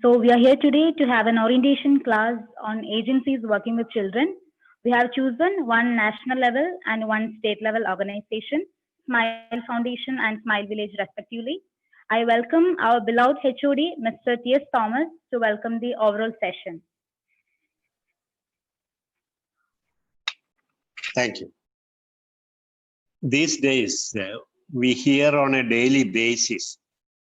So we are here today to have an orientation class on agencies working with children. We have chosen one national level and one state level organization, Smile Foundation and Smile Village respectively. I welcome our beloved HOD, Mr. T.S. Thomas, to welcome the overall session. Thank you. These days, we hear on a daily basis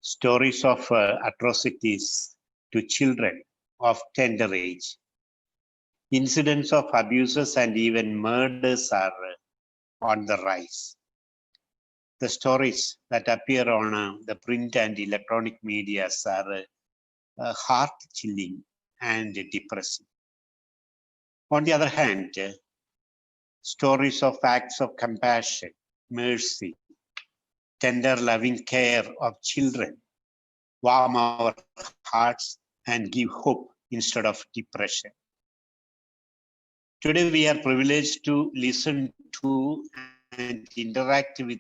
stories of atrocities to children of tender age. Incidents of abuses and even murders are on the rise. The stories that appear on the print and electronic media are heart-chilling and depressing. On the other hand, stories of acts of compassion, mercy, tender loving care of children warm our hearts and give hope instead of depression. Today we are privileged to listen to and interact with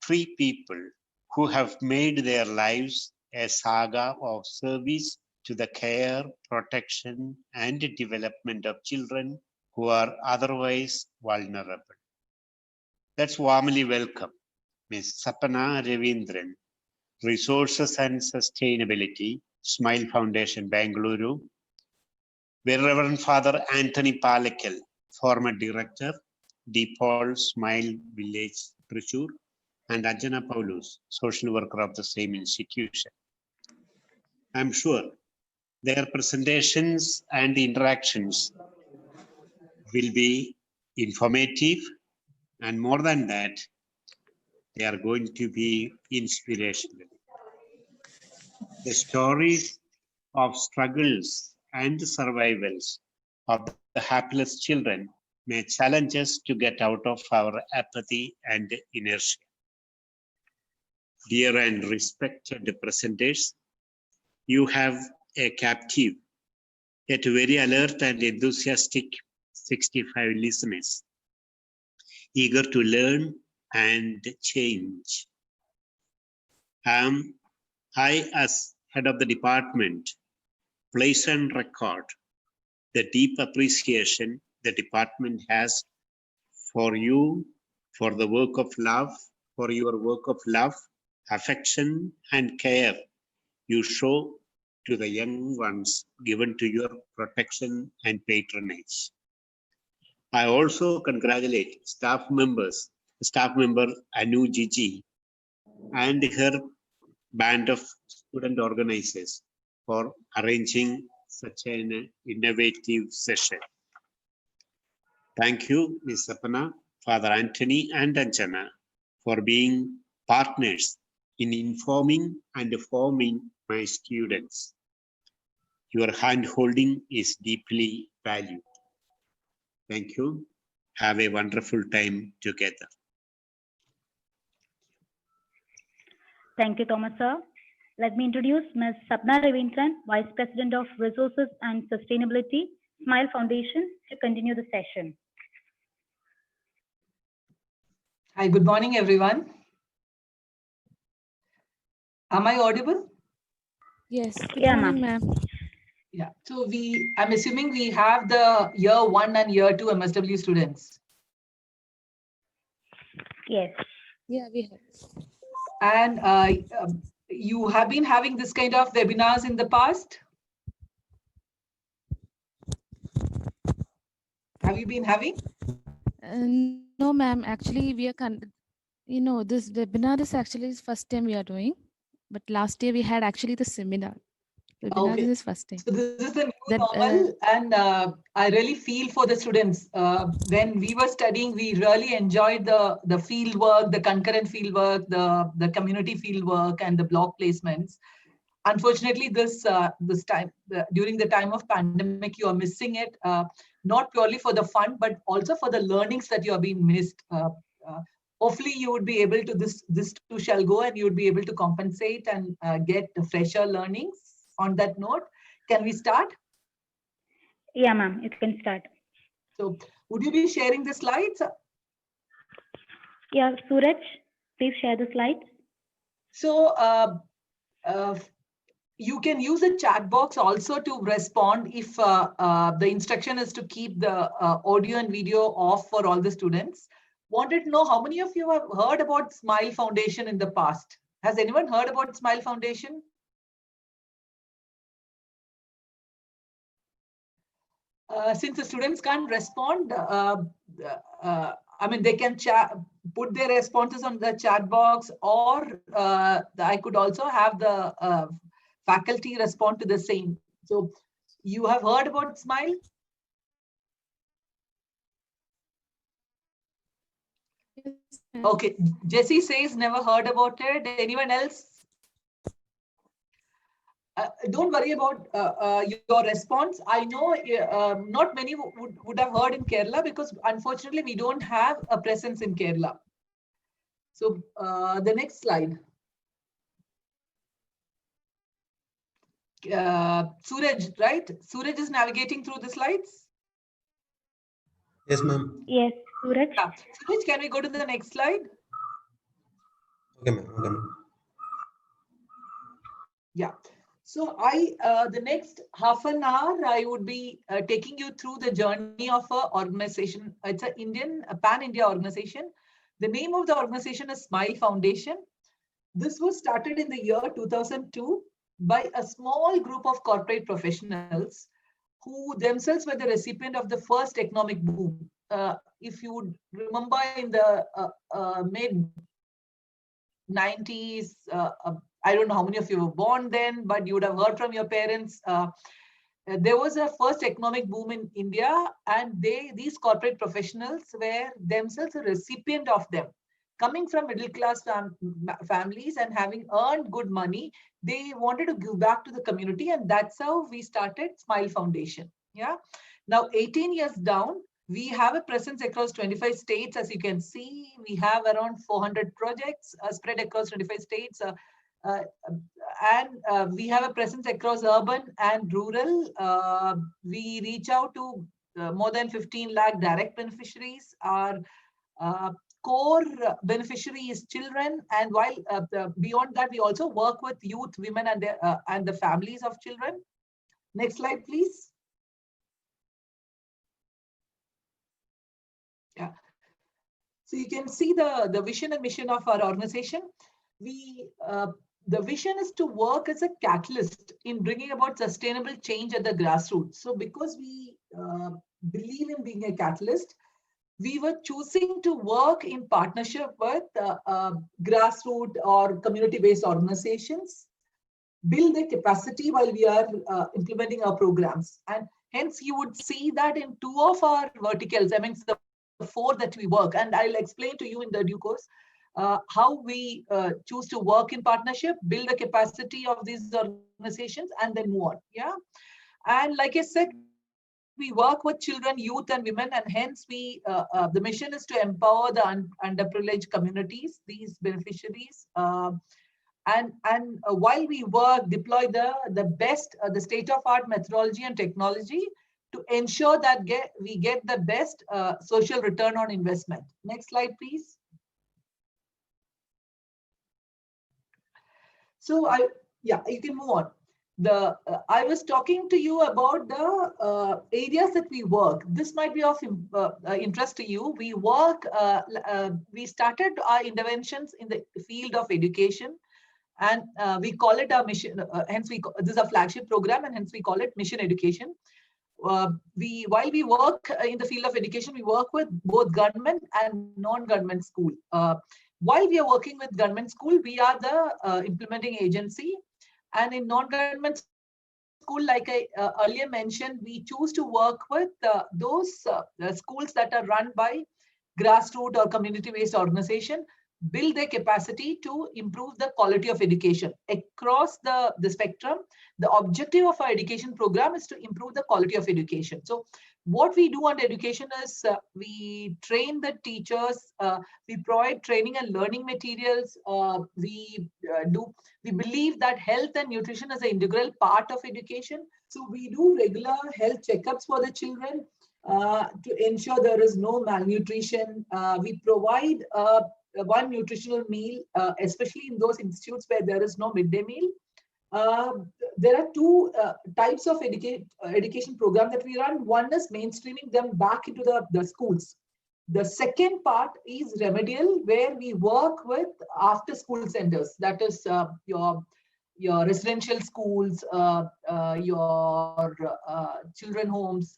three people who have made their lives a saga of service to the care, protection, and development of children who are otherwise vulnerable. Let's warmly welcome Ms. Sapana Ravindran, Resources and Sustainability, Smile Foundation, Bangalore, Reverend Father Anthony Palekal, former Director, DePaul Smile Village, Thrissur, and Anjana Paulus, social worker of the same institution. I'm sure their presentations and interactions will be informative, and more than that, they are going to be inspirational. The stories of struggles and survivals of the hapless children may challenge us to get out of our apathy and inertia. Dear and respected presenters, you have a captive, yet very alert and enthusiastic 65 listeners, eager to learn and change. I, as head of the department, place on record the deep appreciation the department has for you, for the work of love, for your work of love, affection, and care you show to the young ones given to your protection and patronage. I also congratulate staff member Anu Gigi and her band of student organizers for arranging such an innovative session. Thank you, Ms. Sapana, Father Anthony, and Anjana for being partners in informing and forming my students. Your hand-holding is deeply valued. Thank you. Have a wonderful time together. Thank you, Thomas, sir. Let me introduce Ms. Sapna Ravindran, Vice President of Resources and Sustainability, Smile Foundation, to continue the session. Hi, good morning, everyone. Am I audible? Yes. Yeah, ma'am. Yeah, so I'm assuming we have the year 1 and year 2 MSW students. Yes. Yeah, we have. And you have been having this kind of webinars in the past? Have you been having? No, ma'am. Actually, we are, this webinar is actually the first time we are doing. But last year we had actually the seminar. Webinar Okay. is first time. So this is the new normal, and I really feel for the students. When we were studying, we really enjoyed the field work, the concurrent field work, the community field work, and the block placements. Unfortunately, this time during the time of pandemic, you are missing it. Not purely for the fun, but also for the learnings that you are being missed. Hopefully, you would be able to this too shall go, and you would be able to compensate and get fresher learnings. On that note, can we start? Yeah, ma'am, you can start. So, would you be sharing the slides? Yeah, Suraj, please share the slides. So, you can use the chat box also to respond if the instruction is to keep the audio and video off for all the students. Wanted to know how many of you have heard about Smile Foundation in the past? Has anyone heard about Smile Foundation? Since the students can't respond, I mean, they can put their responses on the chat box, or I could also have the faculty respond to the same. So you have heard about Smile? Okay, Jessie says never heard about it. Anyone else? Don't worry about your response. I know not many would have heard in Kerala, because unfortunately we don't have a presence in Kerala. So the next slide. Suraj, right? Suraj is navigating through the slides. Yes, ma'am. Yes, Suraj. Yeah. Suraj, can we go to the next slide? Okay, ma'am. Okay, ma'am. Yeah. So the next half an hour, I would be taking you through the journey of an organization. It's a pan-India organization. The name of the organization is Smile Foundation. This was started in the year 2002 by a small group of corporate professionals who themselves were the recipient of the first economic boom. If you would remember, in the mid 90s, I don't know how many of you were born then, but you would have heard from your parents. There was a first economic boom in India, and these corporate professionals were themselves a recipient of them. Coming from middle class families and having earned good money, they wanted to give back to the community, and that's how we started Smile Foundation. Yeah. Now, 18 years down, we have a presence across 25 states. As you can see, we have around 400 projects spread across 25 states. And we have a presence across urban and rural. We reach out to more than 15 lakh direct beneficiaries. Our core beneficiary is children, and while beyond that, we also work with youth, women, and the families of children. Next slide, please. Yeah. So you can see the vision and mission of our organization. The vision is to work as a catalyst in bringing about sustainable change at the grassroots. So because we believe in being a catalyst, we were choosing to work in partnership with grassroots or community-based organizations, build the capacity while we are implementing our programs. And hence you would see that in two of our verticals, I mean, the four that we work, and I'll explain to you in the due course how we choose to work in partnership, build the capacity of these organizations, and then move on. Yeah. And like I said, we work with children, youth, and women, and hence the mission is to empower the underprivileged communities, these beneficiaries, and while we work, deploy the best, the state-of-art methodology and technology to ensure that we get the best social return on investment. Next slide, please. So you can move on. I was talking to you about the areas that we work. This might be of interest to you. We work. We started our interventions in the field of education, and we call it our mission. This is a flagship program, and hence we call it Mission Education. While we work in the field of education, we work with both government and non-government school. While we are working with government school, we are the implementing agency. And in non-government school, like I earlier mentioned, we choose to work with those schools that are run by grassroots or community-based organization, build their capacity to improve the quality of education across the spectrum. The objective of our education program is to improve the quality of education. So what we do on education is we train the teachers, we provide training and learning materials. We believe that health and nutrition is an integral part of education. So we do regular health checkups for the children to ensure there is no malnutrition. We provide one nutritional meal, especially in those institutes where there is no midday meal. Uh, there are two types of education program that we run. One is mainstreaming them back into the schools. The second part is remedial, where we work with after school centers. That is your residential schools, your children homes,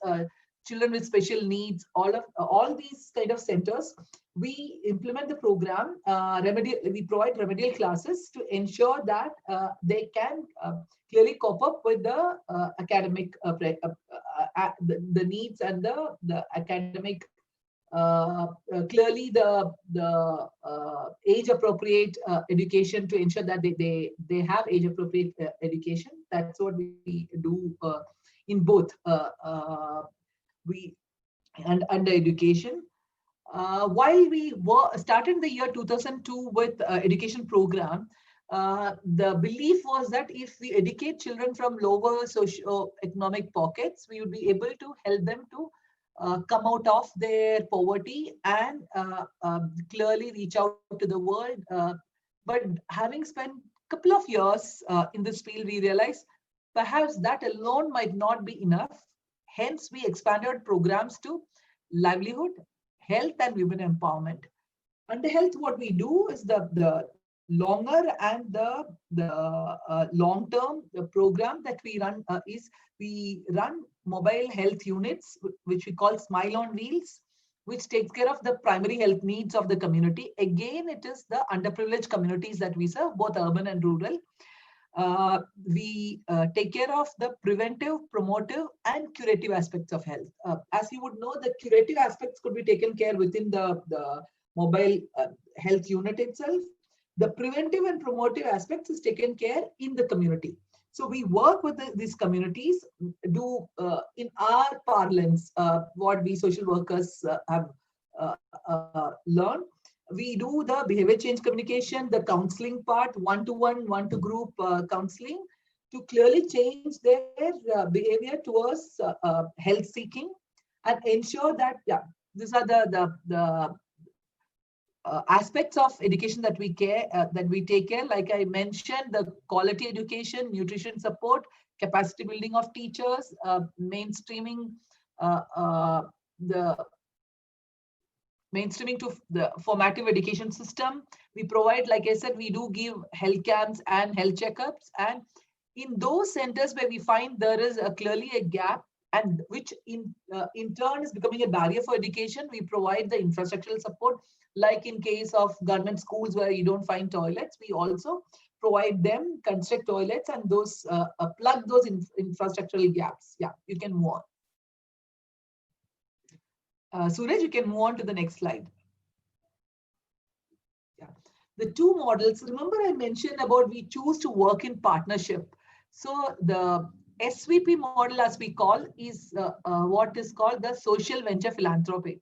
children with special needs, all these kind of centers. We implement the program, we provide remedial classes to ensure that they can clearly cope up with the academic, the needs and the academic, clearly the age appropriate education, to ensure that they have age appropriate education. That's what we do in both we and under education. While we started the year 2002 with education program, the belief was that if we educate children from lower socio-economic pockets, we would be able to help them to come out of their poverty and clearly reach out to the world. But having spent a couple of years in this field, we realized perhaps that alone might not be enough. Hence, we expanded programs to livelihood, health, and women empowerment. Under health, what we do is the longer and the long-term program that we run is we run mobile health units, which we call Smile on Wheels, which takes care of the primary health needs of the community. Again, it is the underprivileged communities that we serve, both urban and rural. We take care of the preventive, promotive, and curative aspects of health. As you would know, the curative aspects could be taken care within the mobile health unit itself. The preventive and promotive aspects is taken care in the community. So we work with these communities, do in our parlance what we social workers have learned. We do the behavior change communication, the counseling part, one-to-one, one-to-group counseling, to clearly change their behavior towards health seeking, and ensure that, yeah, these are the aspects of education that we take care. Like I mentioned, the quality education, nutrition support, capacity building of teachers, mainstreaming to the formative education system. We provide, like I said, we do give health camps and health checkups. And in those centers where we find there is clearly a gap, and which in turn is becoming a barrier for education, we provide the infrastructural support. Like in case of government schools where you don't find toilets, we also provide them, construct toilets, and those plug those infrastructural gaps. Yeah, you can move on. Suraj, you can move on to the next slide. Yeah. The two models, remember I mentioned about we choose to work in partnership. So the SVP model, as we call, is what is called the social venture philanthropy.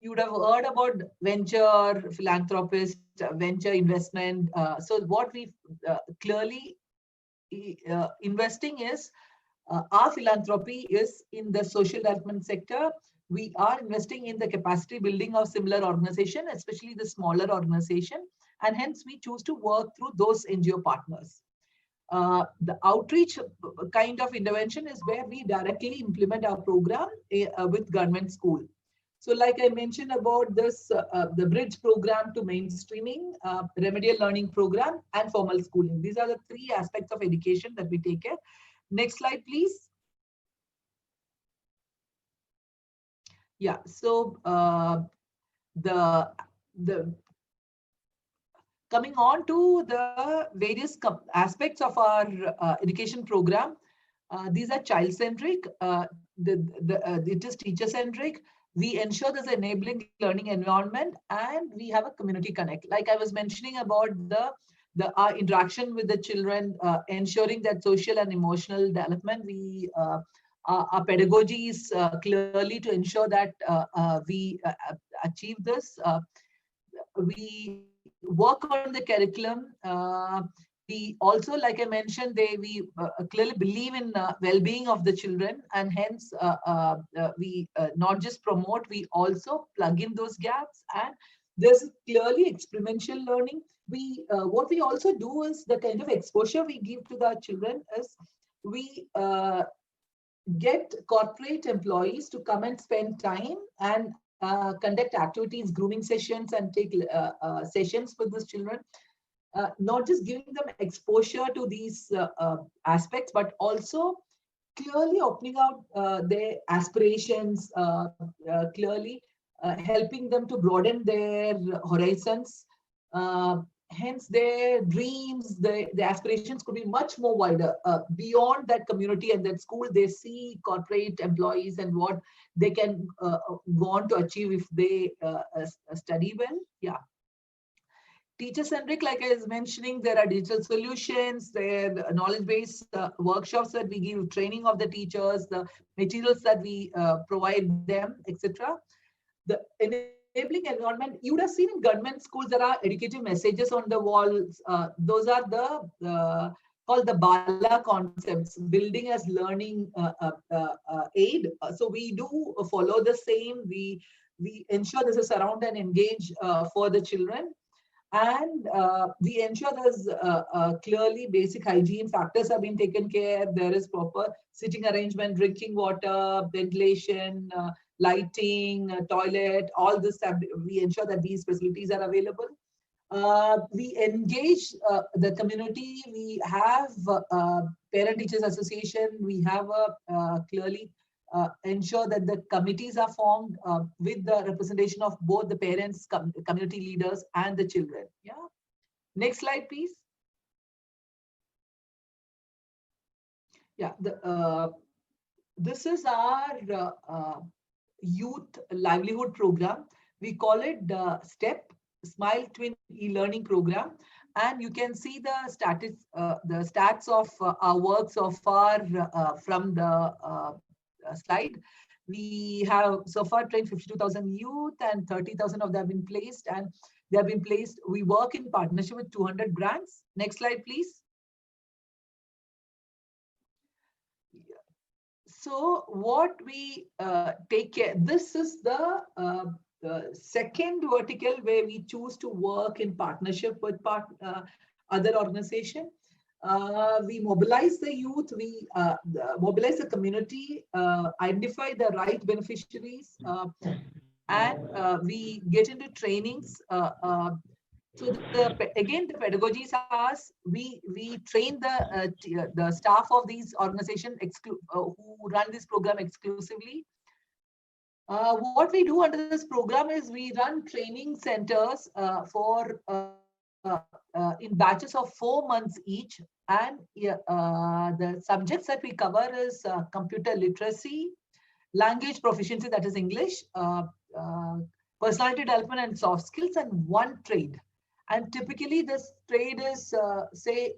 You would have heard about venture philanthropist, venture investment. So what we clearly investing is, our philanthropy is in the social development sector. We are investing in the capacity building of similar organization, especially the smaller organization, and hence we choose to work through those NGO partners. The outreach kind of intervention is where we directly implement our program with government school. So like I mentioned about this, the bridge program to mainstreaming, remedial learning program, and formal schooling. These are the three aspects of education that we take care. Next slide, please. Yeah, so the coming on to the various aspects of our education program, these are child-centric, it is teacher-centric. We ensure there's an enabling learning environment, and we have a community connect. Like I was mentioning about our interaction with the children, ensuring that social and emotional development, we our pedagogy is clearly to ensure that we achieve this. We work on the curriculum. We also, like I mentioned, we clearly believe in well-being of the children, and hence we not just promote, we also plug in those gaps, and There's clearly experiential learning. What we also do is the kind of exposure we give to the children is we get corporate employees to come and spend time and conduct activities, grooming sessions, and take sessions with these children. Not just giving them exposure to these aspects, but also clearly opening out their aspirations, clearly helping them to broaden their horizons. Hence, their dreams, their aspirations could be much more wider beyond that community and that school. They see corporate employees and what they can go on to achieve if they study well. Yeah. Teacher-centric, like I was mentioning, there are digital solutions, there are knowledge-based workshops that we give, training of the teachers, the materials that we provide them, etc. The enabling environment, you would have seen in government schools, there are educative messages on the walls. Those are the called the BALA concepts, building as learning aid. So we do follow the same. We ensure this is surround and engage for the children. And we ensure there's clearly basic hygiene factors have been taken care. There is proper sitting arrangement, drinking water, ventilation, lighting, toilet, all this. We ensure that these facilities are available. We engage the community. We have Parent Teachers Association. We have a clearly ensure that the committees are formed with the representation of both the parents, community leaders, and the children. Yeah. Next slide, please. Yeah. This is our youth livelihood program. We call it the STEP, Smile Twin e-learning program. And you can see the stats of our work so far from the slide. We have so far trained 52,000 youth and 30,000 of them have been placed, and they have been placed. We work in partnership with 200 grants. Next slide, please. So what we take care, this is the second vertical where we choose to work in partnership with other organizations. We mobilize the youth, we mobilize the community, identify the right beneficiaries, and we get into trainings. So again, the pedagogy is ours. We train the staff of these organizations who run this program exclusively. What we do under this program is we run training centers for in batches of 4 months each, and the subjects that we cover is computer literacy, language proficiency, that is English, personality development and soft skills, and one trade. And typically this trade is say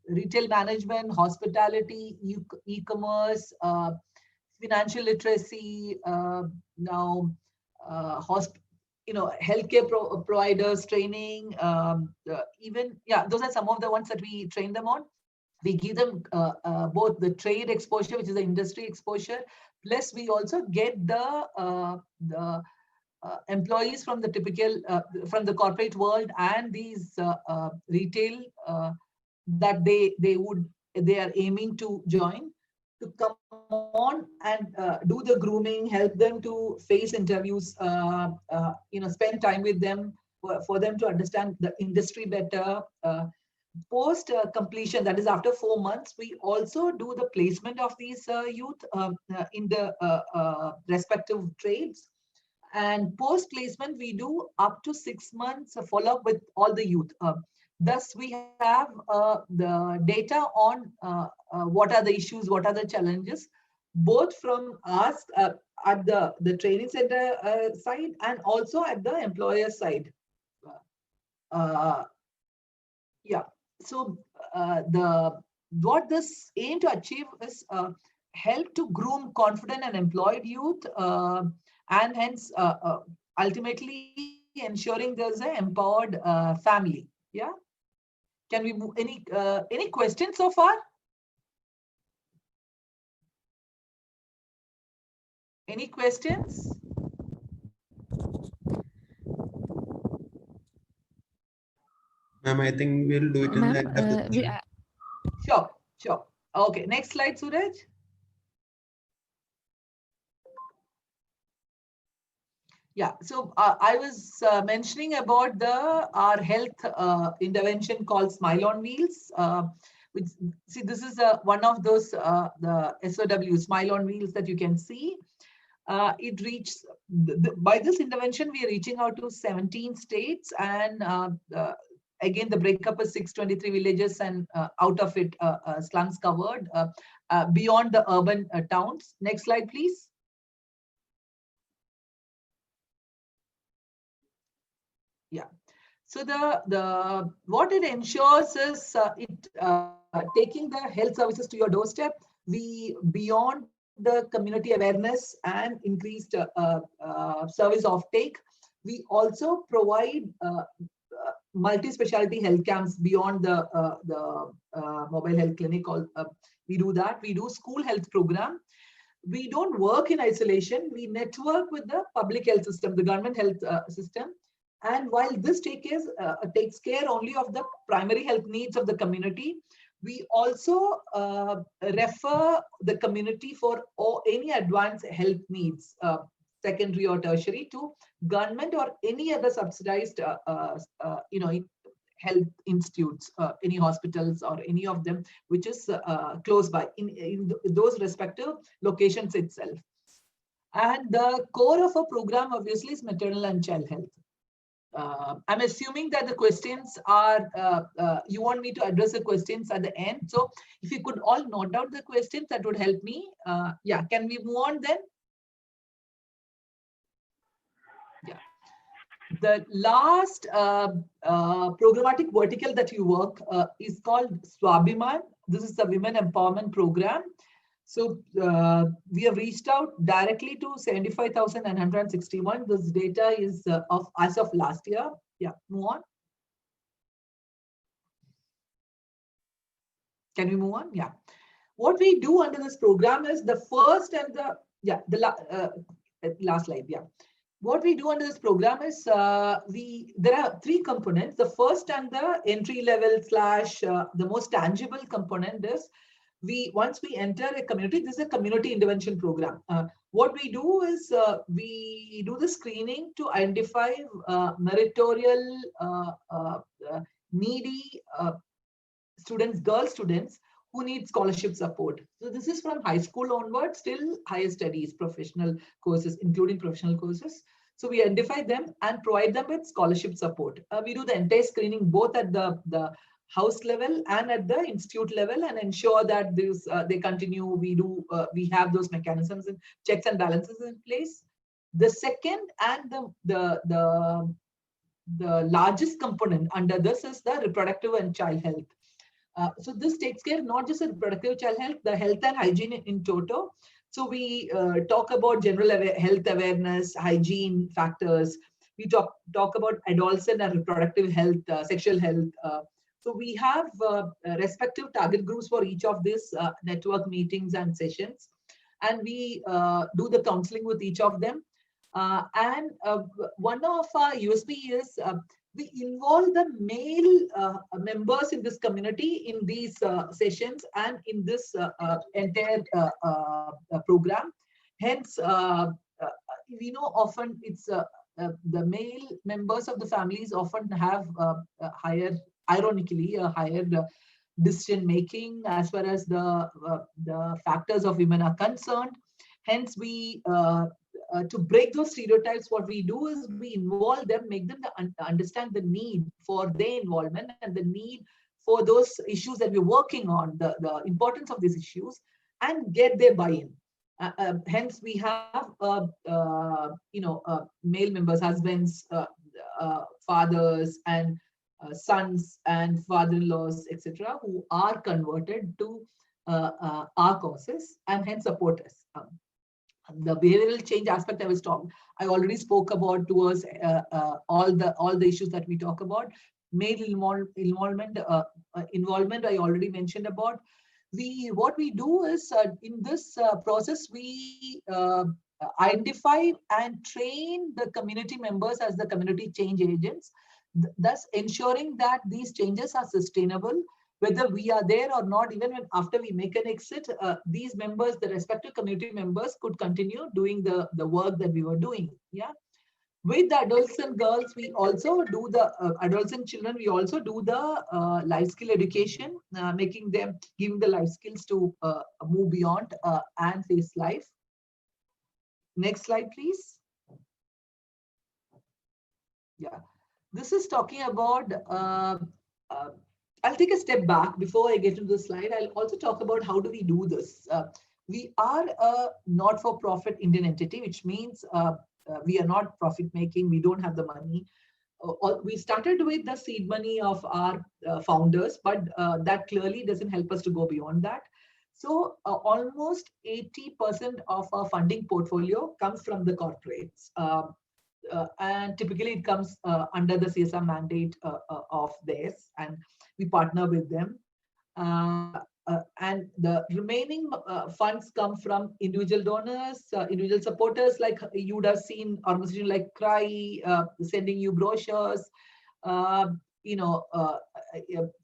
retail management, hospitality, e-commerce, financial literacy, now healthcare providers training, even, yeah, those are some of the ones that we train them on. We give them both the trade exposure, which is the industry exposure, plus we also get the employees from the typical, from the corporate world and these retail that they are aiming to join, to come on and do the grooming, help them to face interviews, spend time with them for them to understand the industry better. Post completion, that is after 4 months, we also do the placement of these youth in the respective trades. And post placement, we do up to 6 months follow up with all the youth. Thus, we have the data on what are the issues, what are the challenges, both from us at the training center side and also at the employer side. Yeah. So what this aim to achieve is help to groom confident and employed youth, and hence ultimately ensuring there's an empowered family. Yeah. Can we move any questions so far? Any questions? Ma'am, I think we'll do it in the Ma'am, end of the we session. Sure, sure. Okay, next slide, Suraj. Yeah, so I was mentioning about our health intervention called Smile on Wheels. Which, see, this is one of those the SOW Smile on Wheels that you can see. It reaches by this intervention we are reaching out to 17 states, and again the breakup is 623 villages, and out of it slums covered beyond the urban towns. Next slide, please. Yeah. So the what it ensures is taking the health services to your doorstep. We beyond the community awareness and increased service offtake. We also provide multi-specialty health camps beyond the mobile health clinic. We do that. We do school health program. We don't work in isolation. We network with the public health system, the government health system. And while this takes care only of the primary health needs of the community, we also refer the community for any advanced health needs, secondary or tertiary, to government or any other subsidized, health institutes, any hospitals or any of them which is close by in those respective locations itself. And the core of a program obviously is maternal and child health. I'm assuming that the questions are, you want me to address the questions at the end. So if you could all note down the questions, that would help me. Yeah, can we move on then? Yeah. The last programmatic vertical that you work is called Swabhiman. This is the Women Empowerment Program. So we have reached out directly to 75,961. This data is as of last year. Yeah, move on. Can we move on? Yeah. What we do under this program is the first and last slide. Yeah. What we do under this program is there are three components. The first and the entry level / the most tangible component is once we enter a community, this is a community intervention program. What we do is we do the screening to identify meritorial, needy students, girl students who need scholarship support. So this is from high school onwards till higher studies, professional courses, including professional courses. So we identify them and provide them with scholarship support. We do the entire screening both at the house level and at the institute level, and ensure that they continue. We have those mechanisms and checks and balances in place. The second and the largest component under this is the reproductive and child health. So this takes care not just of reproductive child health, the health and hygiene in toto. So we talk about general health awareness, hygiene factors. We talk about adolescent and reproductive health, sexual health. So we have respective target groups for each of these network meetings and sessions. And we do the counseling with each of them. And one of our USP is we involve the male members in this community in these sessions and in this entire program. Hence, we know often it's the male members of the families often have ironically a higher decision making as far as the factors of women are concerned. Hence, we to break those stereotypes, what we do is we involve them, make them understand the need for their involvement and the need for those issues that we're working on, the importance of these issues, and get their buy-in. Hence, we have male members, husbands, fathers, and sons and father-in-laws, etc., who are converted to our causes and hence support us. The behavioral change aspect I already spoke about towards all the issues that we talk about. Male involvement I already mentioned about. What we do is in this process we identify and train the community members as the community change agents. thus ensuring that these changes are sustainable, whether we are there or not. Even when after we make an exit, these members, the respective community members, could continue doing the work that we were doing. Yeah. With the adults and girls, we also do the adults and children, we also do the life skill education, making them, giving the life skills to move beyond and face life. Next slide, please. Yeah, this is talking about, I'll take a step back before I get into the slide. I'll also talk about how do we do this. We are a not-for-profit Indian entity, which means we are not profit making. We don't have the money. We started with the seed money of our founders, but that clearly doesn't help us to go beyond that. So almost 80% of our funding portfolio comes from the corporates. And typically it comes under the CSR mandate of theirs, and we partner with them. And the remaining funds come from individual donors, individual supporters, like you would have seen organizations like CRY sending you brochures,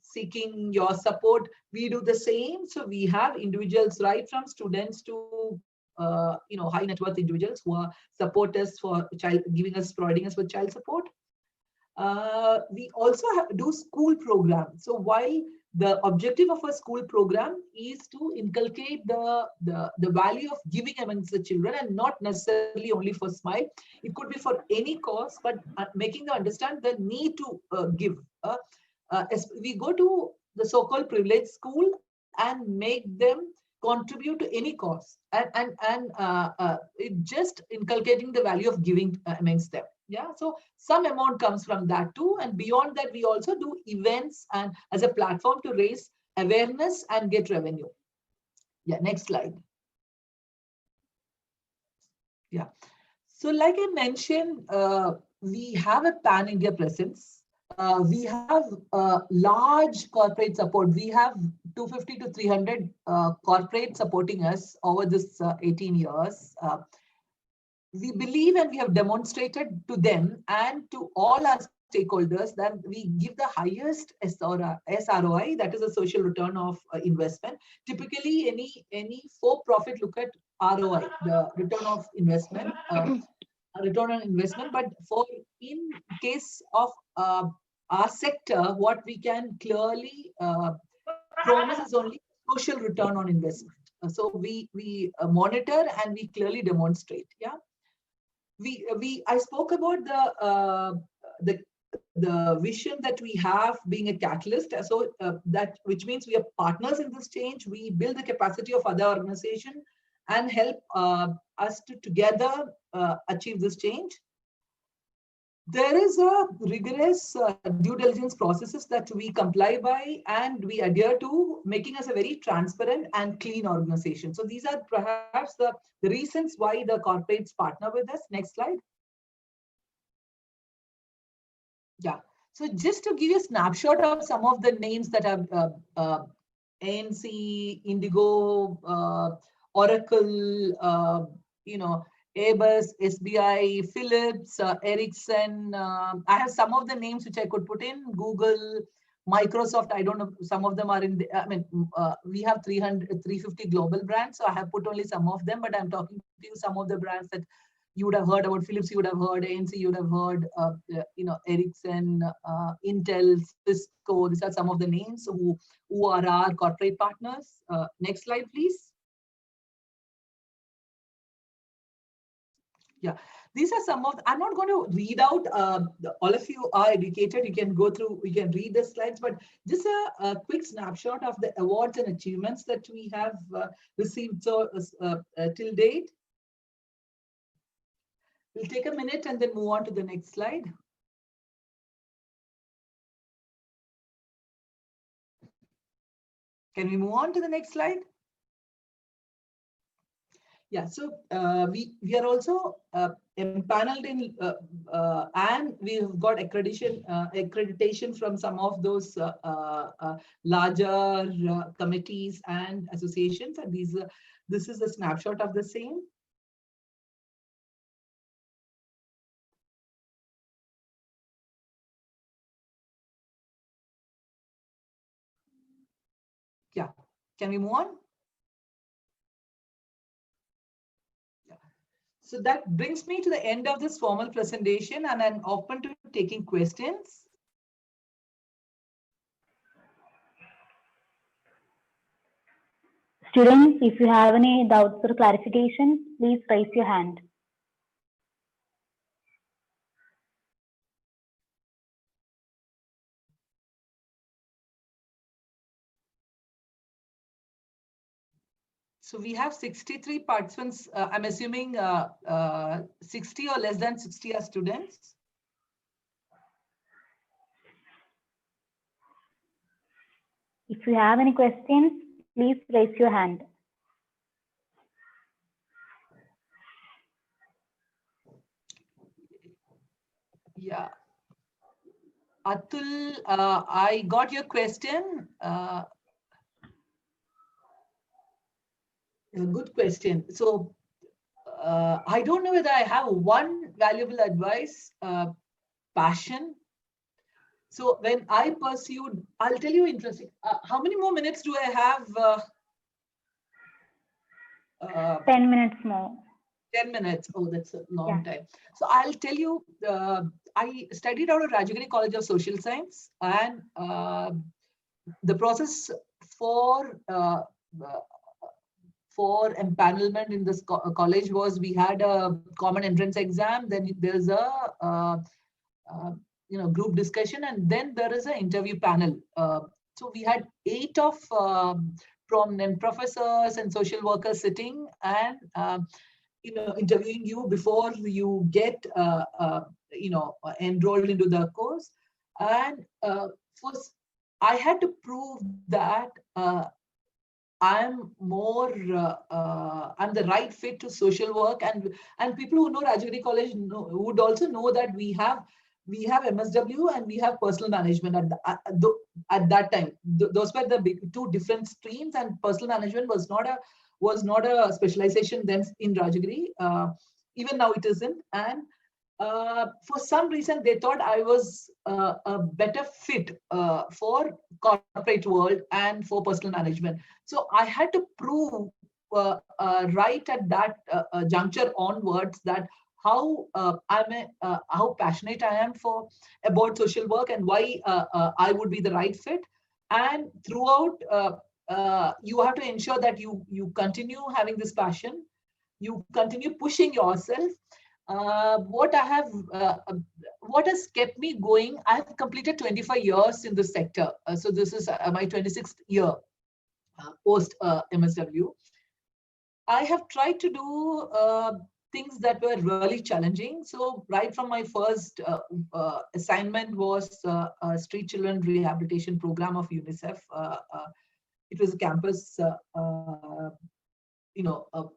seeking your support. We do the same. So we have individuals right from students to high net worth individuals who are supporters for child, providing us with child support. We also do school programs. So while the objective of a school program is to inculcate the value of giving amongst the children, and not necessarily only for SMILE. It could be for any cause, but making them understand the need to give. We go to the so-called privileged school and make them contribute to any cause, and it just inculcating the value of giving amongst them. Yeah, so some amount comes from that too, and beyond that we also do events and as a platform to raise awareness and get revenue. Yeah, next slide. Yeah, so like I mentioned, we have a pan-India presence. We have large corporate support. We have 250 to 300 corporates supporting us over this 18 years. We believe, and we have demonstrated to them and to all our stakeholders, that we give the highest SROI, that is a social return of investment. Typically, any for-profit look at ROI, the return of investment, return on investment. But for in case of our sector, what we can clearly promise is only social return on investment. So we monitor and we clearly demonstrate. Yeah. I spoke about the vision that we have being a catalyst. So that, which means we are partners in this change. We build the capacity of other organizations and help us to together achieve this change. There is a rigorous due diligence processes that we comply by and we adhere to, making us a very transparent and clean organization. So these are perhaps the reasons why the corporates partner with us. Next slide. Yeah. So just to give you a snapshot of some of the names that have ANC, Indigo, Oracle, Airbus, SBI, Philips, Ericsson. I have some of the names which I could put in. Google, Microsoft. I don't know. Some of them are in the, we have 350 global brands. So I have put only some of them, but I'm talking to you some of the brands that you would have heard about. Philips, you would have heard. ANC, you would have heard. Ericsson, Intel, Cisco. These are some of the names who are our corporate partners. Next slide, please. Yeah, these are some of, I'm not going to read out, all of you are educated, you can go through, you can read the slides, but just a quick snapshot of the awards and achievements that we have received till date. We'll take a minute and then move on to the next slide. Can we move on to the next slide? Yeah, so we are also empaneled in and we've got accreditation from some of those larger committees and associations, and this is a snapshot of the same. Can we move on? Yeah. So that brings me to the end of this formal presentation, and I'm open to taking questions. Students, if you have any doubts or clarifications, please raise your hand. So we have 63 participants. I'm assuming 60 or less than 60 are students. If you have any questions, please raise your hand. Yeah. Atul, I got your question. A good question. So I don't know whether I have one valuable advice, passion. So when I pursued, I'll tell you interesting. How many more minutes do I have? 10 minutes more. 10 minutes. Oh, that's a long time. So I'll tell you, I studied out of Rajagiri College of Social Science, and the process for empanelment in this college was, we had a common entrance exam, then there's a group discussion, and then there is an interview panel. So we had 8 of prominent professors and social workers sitting and interviewing you before you get enrolled into the course. And first, I had to prove that I'm the right fit to social work, and people who know Rajagiri College would also know that we have MSW and we have personal management at that time. Those were the two different streams, and personal management was not a specialization then in Rajagiri. Even now it isn't. And for some reason, they thought I was a better fit for corporate world and for personal management. So I had to prove right at that juncture onwards that how how passionate I am about social work, and why I would be the right fit. And throughout, you have to ensure that you continue having this passion, you continue pushing yourself. What has kept me going, I have completed 25 years in this sector. So this is my 26th year post MSW. I have tried to do things that were really challenging. So right from my first assignment was a street children rehabilitation program of UNICEF. It was a campus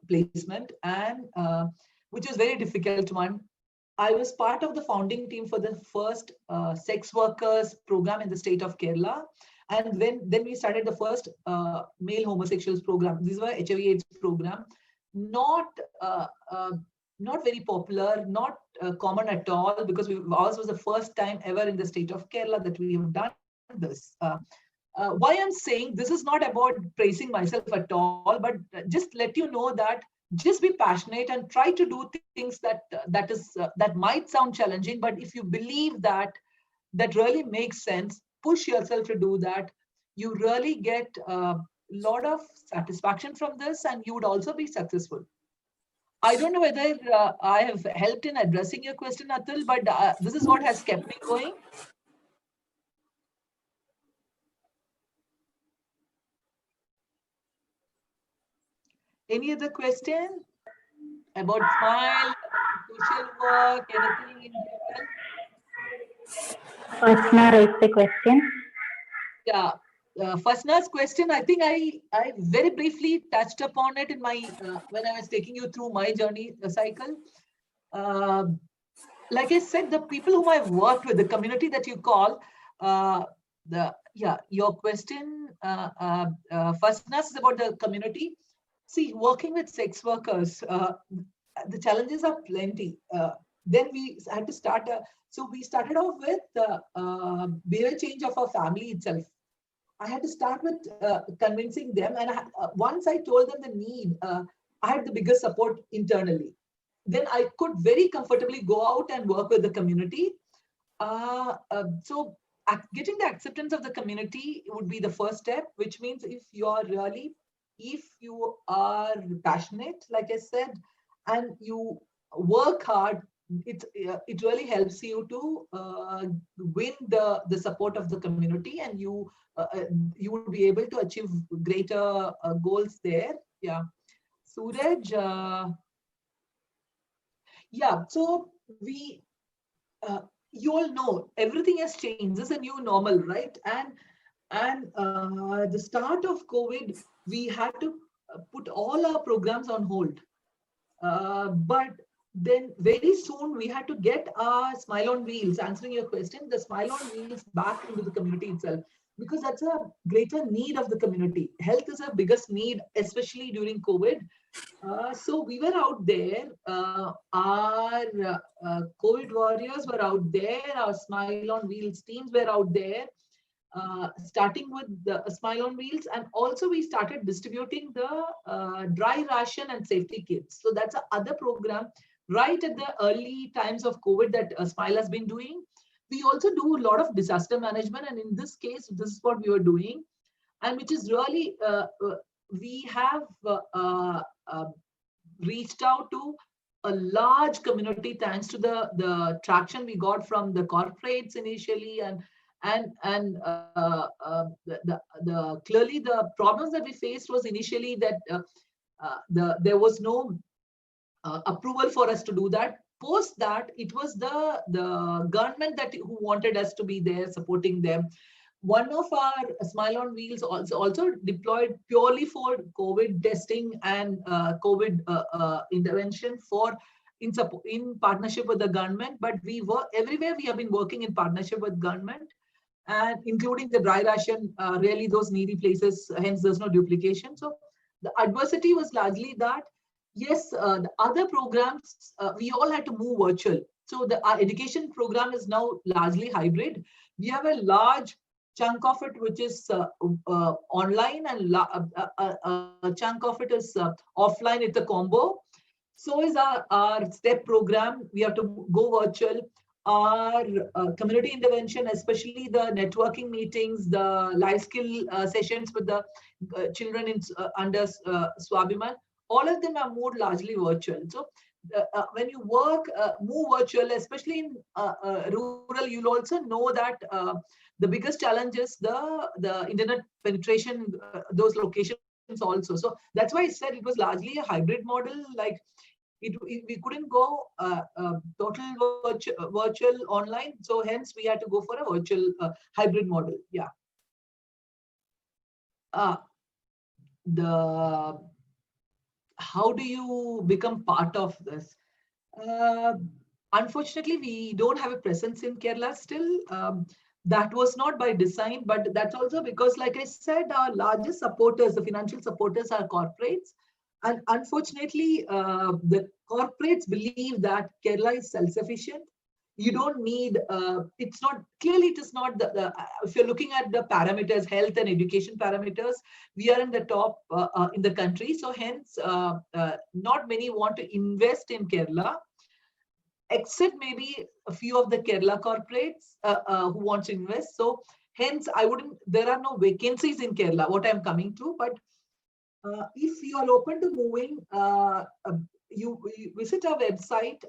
placement, and which was very difficult one. I was part of the founding team for the first sex workers program in the state of Kerala. And then we started the first male homosexuals program. These were HIV/AIDS program, not very popular, not common at all, because ours was the first time ever in the state of Kerala that we have done this. Why I'm saying this is not about praising myself at all, but just let you know that just be passionate and try to do things that might sound challenging, but if you believe that really makes sense, push yourself to do that. You really get a lot of satisfaction from this, and you would also be successful. I don't know whether I have helped in addressing your question, Atul, but this is what has kept me going. Any other question about Smile, social work, anything in general? Fasna raised the question. Yeah, Fasna's question, I think I very briefly touched upon it in my when I was taking you through my journey cycle. Like I said, the people whom I've worked with, the community that you call, your question, Fasna, is about the community. See, working with sex workers, the challenges are plenty. Then we had to start. So we started off with behavior change of our family itself. I had to start with convincing them. And once I told them the need, I had the biggest support internally. Then I could very comfortably go out and work with the community. So getting the acceptance of the community would be the first step, which means if you are passionate, like I said, and you work hard, it really helps you to win the support of the community, and you will be able to achieve greater goals there. Yeah. Suraj, yeah, so we you all know everything has changed. This is a new normal, right? And the start of COVID, we had to put all our programs on hold. But then very soon we had to get our Smile on Wheels, answering your question, the Smile on Wheels back into the community itself, because that's a greater need of the community. Health is a biggest need, especially during COVID. So we were out there, our COVID warriors were out there, our Smile on Wheels teams were out there, starting with the Smile on Wheels, and also we started distributing the dry ration and safety kits. So that's another program right at the early times of COVID that Smile has been doing. We also do a lot of disaster management, and in this case, this is what we were doing, and which is really we have reached out to a large community thanks to the traction we got from the corporates initially, and clearly the problems that we faced was initially that there was no approval for us to do that. Post that, it was the government that who wanted us to be there supporting them. One of our Smile on Wheels also deployed purely for COVID testing and COVID intervention in partnership with the government. But we work everywhere. We have been working in partnership with government, and including the dry ration, really those needy places. Hence, there's no duplication. So the adversity was largely that. Yes, the other programs we all had to move virtual. So our education program is now largely hybrid. We have a large chunk of it which is online, and a chunk of it is offline. It's a combo. So is our STEP program. We have to go virtual. Our community intervention, especially the networking meetings, the life skill sessions with the children under Swabhiman, all of them are moved largely virtual. So when you move virtual, especially in rural, you'll also know that the biggest challenge is the internet penetration, those locations also. So that's why I said it was largely a hybrid model. Like we couldn't go total virtual online. So hence we had to go for a virtual hybrid model. Yeah. How do you become part of this? Unfortunately, we don't have a presence in Kerala still. That was not by design, but that's also because, like I said, our largest supporters, the financial supporters, are corporates. And unfortunately, the corporates believe that Kerala is self-sufficient. You don't need, it's not, clearly it is not, if you're looking at the parameters, health and education parameters, we are in the top in the country. So hence, not many want to invest in Kerala, except maybe a few of the Kerala corporates who want to invest. So hence, there are no vacancies in Kerala, what I'm coming to. But if you are open to moving, you visit our website,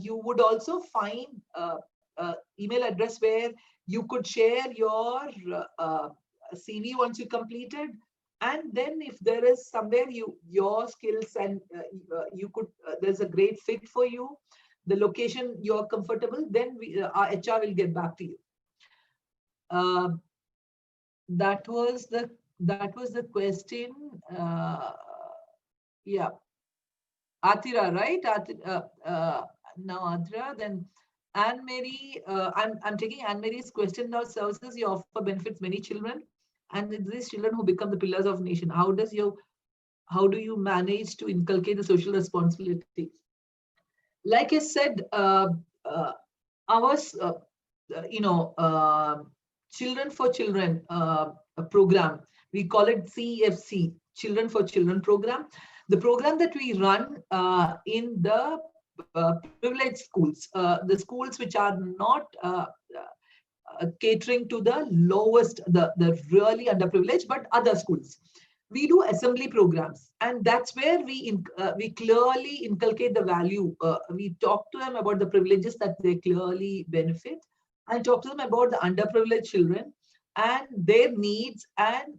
you would also find email address where you could share your CV once you completed. And then if there is somewhere your skills and you could, there's a great fit for you, the location you're comfortable, then our HR will get back to you. That was the question. Yeah. Athira, right? Now Athira, then Anne-Marie, I'm taking Anne-Marie's question now. Services you offer benefits many children, and it's these children who become the pillars of nation. How do you manage to inculcate the social responsibility? Like I said, ours, children for children program. We call it CFC, Children for Children program. The program that we run in the privileged schools, the schools which are not catering to the lowest, the really underprivileged, but other schools. We do assembly programs, and that's where we clearly inculcate the value. We talk to them about the privileges that they clearly benefit, and talk to them about the underprivileged children and their needs, and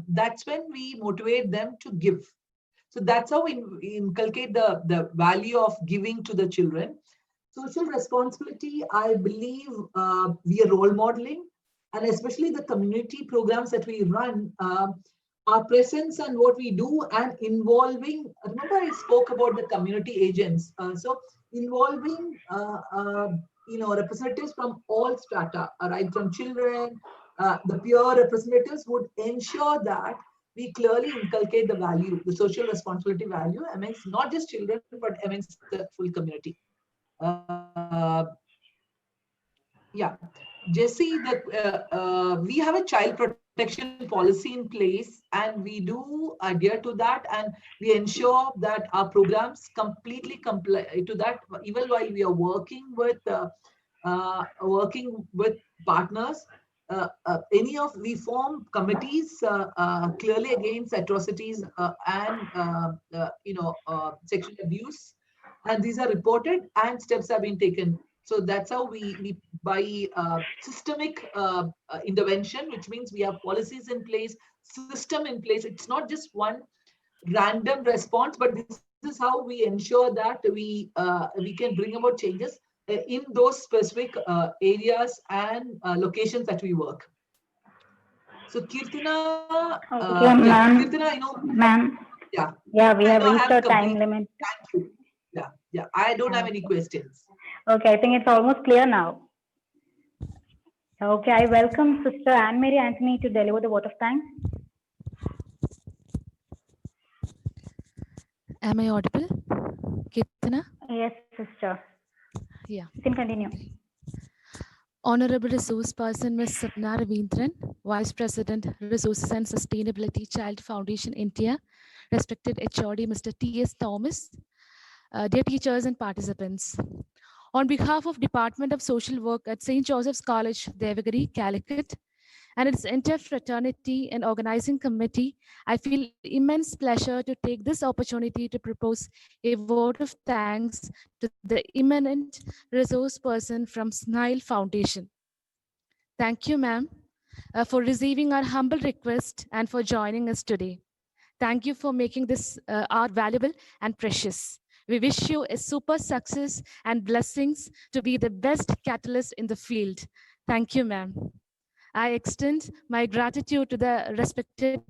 that's when we motivate them to give. So that's how we inculcate the value of giving to the children. Social responsibility, I believe we are role modeling, and especially the community programs that we run, our presence and what we do, and involving, remember I spoke about the community agents. So involving representatives from all strata, right, from children, the peer representatives would ensure that we clearly inculcate the value, the social responsibility value amongst not just children, but amongst the full community. Yeah, Jesse, we have a child protection policy in place, and we do adhere to that, and we ensure that our programs completely comply to that, even while we are working with partners. We form committees clearly against atrocities and sexual abuse, and these are reported and steps have been taken. So that's how we by systemic intervention, which means we have policies in place, system in place. It's not just one random response, but this is how we ensure that we can bring about changes in those specific areas and locations that we work. So Kirtana, Kirtana, ma'am. Yeah, we have reached our time limit. Thank you. Yeah, I don't have any questions. Okay, I think it's almost clear now. Okay, I welcome Sister Anne Mary Anthony to deliver the vote of thanks. Am I audible, Kirtana? Yes, sister. Yeah. You can continue. Honorable Resource Person Ms. Sapna Ravindran, Vice President, Resources and Sustainability Child Foundation, India. Respected HOD Mr. T.S. Thomas, dear teachers and participants. On behalf of Department of Social Work at St. Joseph's College, Devagiri, Calicut, and its entire fraternity and organizing committee, I feel immense pleasure to take this opportunity to propose a vote of thanks to the eminent resource person from SMILE Foundation. Thank you, ma'am, for receiving our humble request and for joining us today. Thank you for making this art valuable and precious. We wish you a super success and blessings to be the best catalyst in the field. Thank you, ma'am. I extend my gratitude to the respected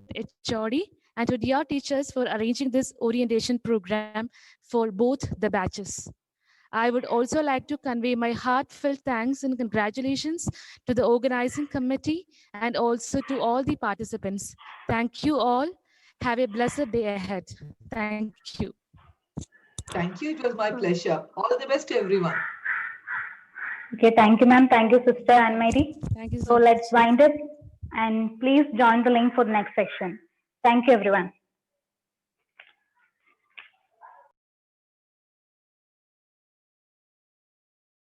HOD and to dear teachers for arranging this orientation program for both the batches. I would also like to convey my heartfelt thanks and congratulations to the organizing committee and also to all the participants. Thank you all. Have a blessed day ahead. Thank you. Thank you. It was my pleasure. All the best to everyone. Okay, thank you, ma'am. Thank you, Sister Anne Mary. Thank you so let's wind up, and please join the link for the next section. Thank you, everyone.